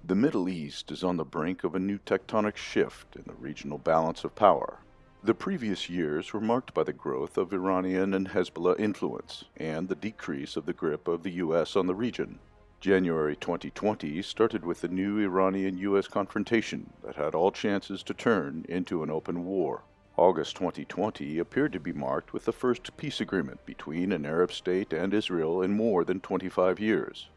The Middle East is on the brink of a new tectonic shift in the regional balance of power. The previous years were marked by the growth of Iranian and Hezbollah influence and the decrease of the grip of the U.S. on the region. January 2020 started with the new Iranian-US confrontation that had all chances to turn into an open war. August 2020 appeared to be marked with the first peace agreement between an Arab state and Israel in more than 25 years.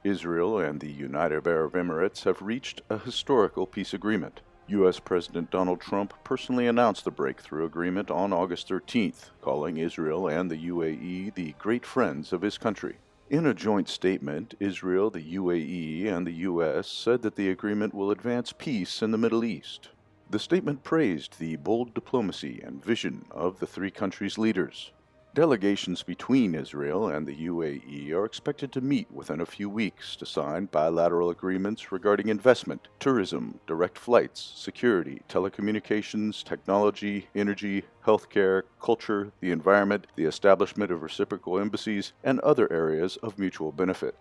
Israel and the United Arab Emirates have reached a historical peace agreement. U.S. President Donald Trump personally announced the breakthrough agreement on August 13th, calling Israel and the UAE the great friends of his country. In a joint statement, Israel, the UAE, and the U.S. said that the agreement will advance peace in the Middle East. The statement praised the bold diplomacy and vision of the three countries' leaders. Delegations between Israel and the UAE are expected to meet within a few weeks to sign bilateral agreements regarding investment, tourism, direct flights, security, telecommunications, technology, energy, healthcare, culture, the environment, the establishment of reciprocal embassies, and other areas of mutual benefit.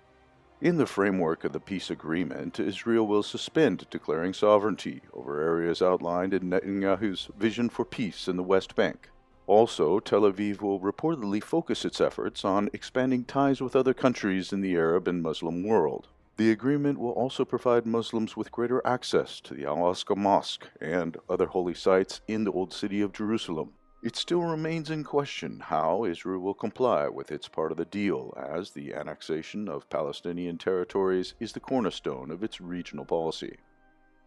In the framework of the peace agreement, Israel will suspend declaring sovereignty over areas outlined in Netanyahu's vision for peace in the West Bank. Also, Tel Aviv will reportedly focus its efforts on expanding ties with other countries in the Arab and Muslim world. The agreement will also provide Muslims with greater access to the Al-Aqsa Mosque and other holy sites in the Old City of Jerusalem. It still remains in question how Israel will comply with its part of the deal, as the annexation of Palestinian territories is the cornerstone of its regional policy.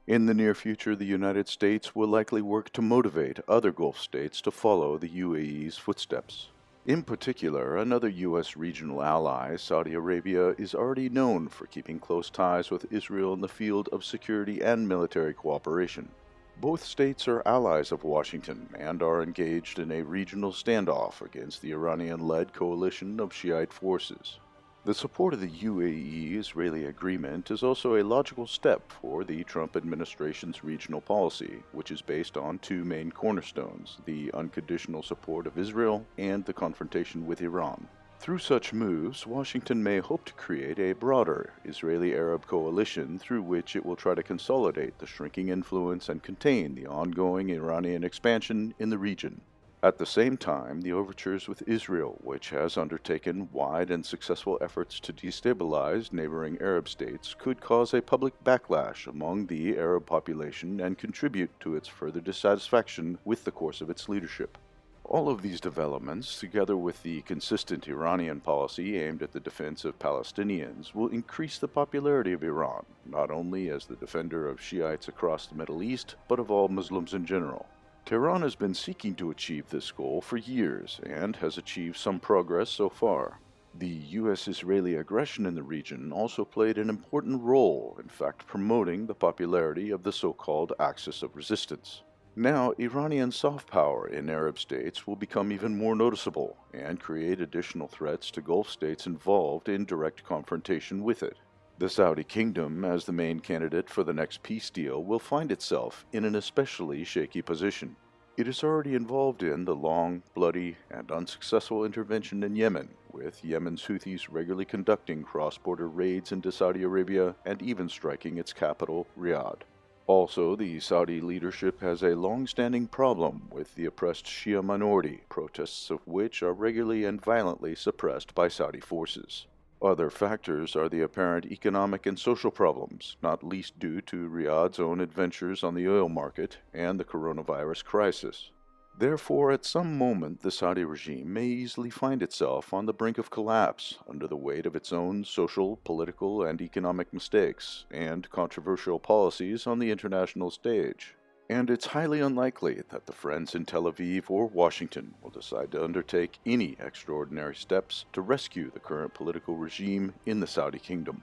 In the near future, the United States will likely work to motivate other Gulf states to follow the UAE's footsteps. In particular, another U.S. regional ally, Saudi Arabia, is already known for keeping close ties with Israel in the field of security and military cooperation. Both states are allies of Washington and are engaged in a regional standoff against the Iranian-led coalition of Shiite forces. The support of the UAE-Israeli agreement is also a logical step for the Trump administration's regional policy, which is based on two main cornerstones: the unconditional support of Israel and the confrontation with Iran. Through such moves, Washington may hope to create a broader Israeli-Arab coalition through which it will try to consolidate the shrinking influence and contain the ongoing Iranian expansion in the region. At the same time, the overtures with Israel, which has undertaken wide and successful efforts to destabilize neighboring Arab states, could cause a public backlash among the Arab population and contribute to its further dissatisfaction with the course of its leadership. All of these developments, together with the consistent Iranian policy aimed at the defense of Palestinians, will increase the popularity of Iran, not only as the defender of Shiites across the Middle East, but of all Muslims in general. Tehran has been seeking to achieve this goal for years and has achieved some progress so far. The U.S.-Israeli aggression in the region also played an important role, in fact promoting the popularity of the so-called Axis of Resistance. Now, Iranian soft power in Arab states will become even more noticeable and create additional threats to Gulf states involved in direct confrontation with it. The Saudi Kingdom, as the main candidate for the next peace deal, will find itself in an especially shaky position. It is already involved in the long, bloody, and unsuccessful intervention in Yemen, with Yemen's Houthis regularly conducting cross-border raids into Saudi Arabia and even striking its capital, Riyadh. Also, the Saudi leadership has a long-standing problem with the oppressed Shia minority, protests of which are regularly and violently suppressed by Saudi forces. Other factors are the apparent economic and social problems, not least due to Riyadh's own adventures on the oil market and the coronavirus crisis. Therefore, at some moment, the Saudi regime may easily find itself on the brink of collapse under the weight of its own social, political, and economic mistakes and controversial policies on the international stage. And it's highly unlikely that the friends in Tel Aviv or Washington will decide to undertake any extraordinary steps to rescue the current political regime in the Saudi kingdom.